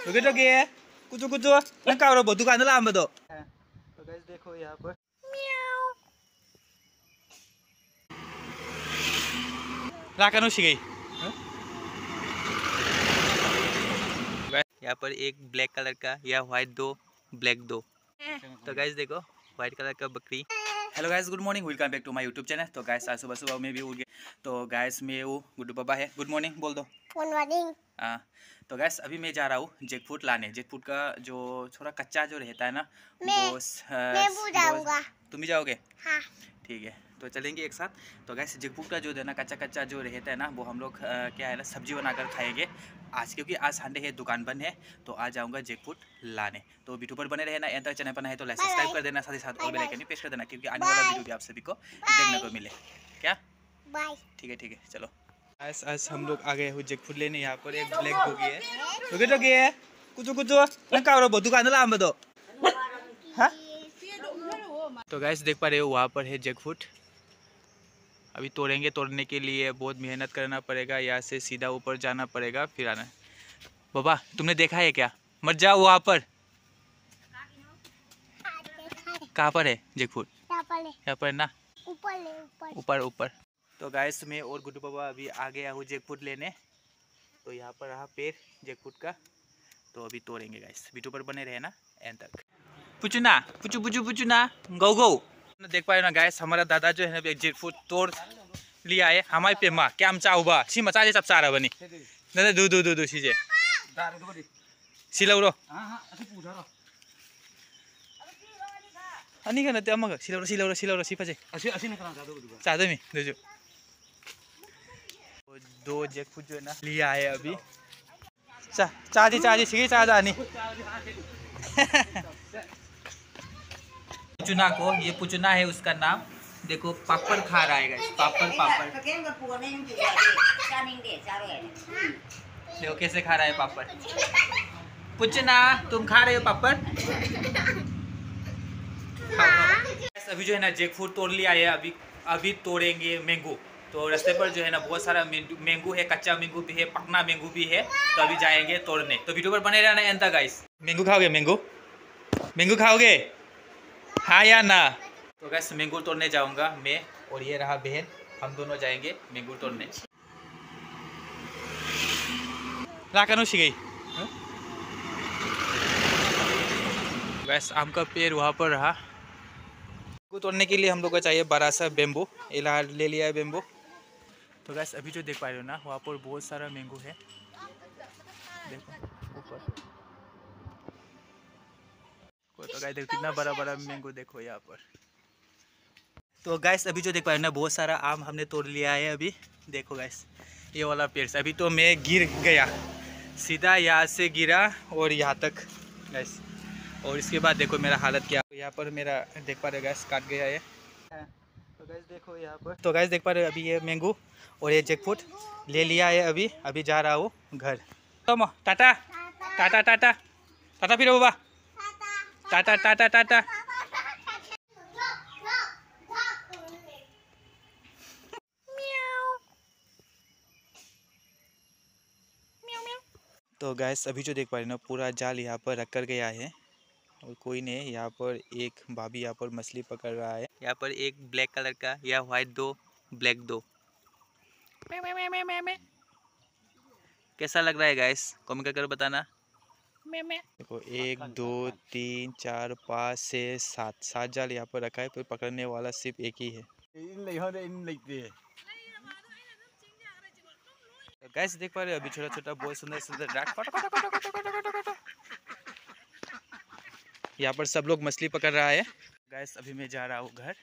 Oke to ge kucu kucu nang kau robot dukan dalam betul. तो guys देखो यहाँ पर लाकानु गई। यहाँ पर एक ब्लैक कलर का या व्हाइट दो ब्लैक दो। तो गाइस देखो व्हाइट कलर का बकरी। Hello guys, good morning, welcome back to my YouTube channel. तो गाइस आज सुबह सुबह में भी उठ गए। तो गाइस मैं वो गुड्डू पापा है। गुड मॉर्निंग बोल दो। Good morning. हाँ, तो गाइस अभी मैं जा रहा हूँ जैकफ्रूट लाने। जैकफ्रूट का जो थोड़ा कच्चा जो रहता है ना, मैं जाऊंगा। तुम भी जाओगे? हाँ ठीक है, तो चलेंगे एक साथ। तो गाइस जैकफ्रूट का जो है ना कच्चा कच्चा जो रहता है ना, वो हम लोग क्या है ना सब्जी बनाकर खाएंगे आज, क्योंकि आज संडे है, दुकान बंद है। तो आज जाऊंगा जैकफ्रूट लाने। तो वीडियो पर बने रहना। एंड तक चैनल पर है तो लाइक सब्सक्राइब कर देना, साथ ही साथ और बेल आइकन भी प्रेस कर देना, क्योंकि आने वाला वीडियो भी आप सभी को देखने को मिले। क्या बाय। ठीक है चलो। आज हम लोग आ गए हो जैकफ्रूट लेने। यहाँ पर एक ब्लैक डॉगी है। डॉगी डॉगी है कुछ कुछ नंग कau robot दुकान dalam betul। हाँ, तो गाइस देख पा रहे हो वहाँ पर है जैकफ्रूट। अभी तोड़ेंगे। तोड़ने के लिए बहुत मेहनत करना पड़ेगा। यहाँ से सीधा ऊपर जाना पड़ेगा, फिर आना। बाबा तुमने देखा है क्या? मत जाओ वहाँ पर। कहाँ पर है जैकफ्रूट? यहाँ पर ना, ऊपर ऊपर। तो गाइस मैं और गुड्डू बाबा अभी आ गया हूँ जैकफ्रूट लेने। तो यहाँ पर रहा पेड़ जैकफ्रूट का। तो अभी तोड़ेंगे गाइस, वीडियो पर बने रहे ना एंड तक। पुचुना पुचू पुचू पुचुना गौ गौ। देख पाए ना गाइस, हमारा दादा जो है ना जैकफ्रूट तोड़ लिया है। हमारे पे माँ क्या हम चाहूबा सी मचा सब सारा बनी ना दू दू दू दू सीजे सिलौरो अनि kan त्यो मग सिलौरो सिफाजे चाहते मी दो दो जैकफ्रूट जो है ना लिया है अभी। चाची सीखी चाचा नहीं पुचुना को, ये पुचुना है उसका नाम। देखो पापड़ खा रहा है गाइस, पापड़ देखो कैसे खा रहा है पापड़। पुचुना तुम खा रहे हो पापड़? अभी जो है ना जैकफ्रूट तोड़ लिया है। अभी तोड़ेंगे मैंगो। तो रास्ते पर जो है ना बहुत सारा मैंगो है, कच्चा मैंगो भी है, पकना मैंगो भी है। तो अभी जाएंगे तोड़ने। तो वीडियो पर बने रहना एंड तक गाइस। मैंगो खाओगे? मैंगो खाओगे हाँ या ना? तो गाइस मैंगो तोड़ने जाऊंगा मैं, और ये रहा बहन। हम दोनों जाएंगे मैंगो तोड़ने। लाकानु गई। गाइस आम का पेड़ वहाँ पर रहा। मैंगो तोड़ने के लिए हम लोग को चाहिए बड़ा सा बेम्बू। इला ले लिया है बेम्बू। तो गाइस अभी जो देख पा रहे हो ना, वहाँ पर बहुत सारा मैंगो है। देखो ऊपर। तो गाइस देखो कितना बड़ा बड़ा मैंगो देखो यहाँ पर। तो गाइस अभी जो देख पा रहे हो ना, बहुत सारा आम हमने तोड़ लिया है अभी। देखो गाइस ये वाला पेड़ से अभी तो मैं गिर गया, सीधा यहाँ से गिरा और यहाँ तक गाइस। और इसके बाद देखो मेरा हालत क्या। यहाँ पर मेरा देख पा रहे हो गाइस काट गया है। तो गाइस देखो यहाँ पर। तो गाइस देख पा रहे हो अभी ये मैंगो और ये जैकफ्रूट ले लिया है अभी जा रहा हूँ घर। तो टाटा टाटा टाटा टाटा फिर बाबा टाटा टाटा टाटा। तो गैस अभी जो देख पा रहे ना, पूरा जाल यहाँ पर रख कर गया है और कोई नहीं। यहाँ पर एक भाभी यहाँ पर मछली पकड़ रहा है। यहाँ पर एक ब्लैक कलर का या व्हाइट दो ब्लैक दो। कैसा लग रहा है गैस? कमेंट कर बताना। देखो 1 2 3 4 5 6 7 जाल यहाँ पर रखा है, पर पकड़ने वाला सिर्फ एक ही है। गैस देख पा रहे हो अभी छोटा छोटा बहुत सुंदर सुंदर रैक। यहाँ पर सब लोग मछली पकड़ रहा है। गैस अभी मैं जा रहा हूँ घर।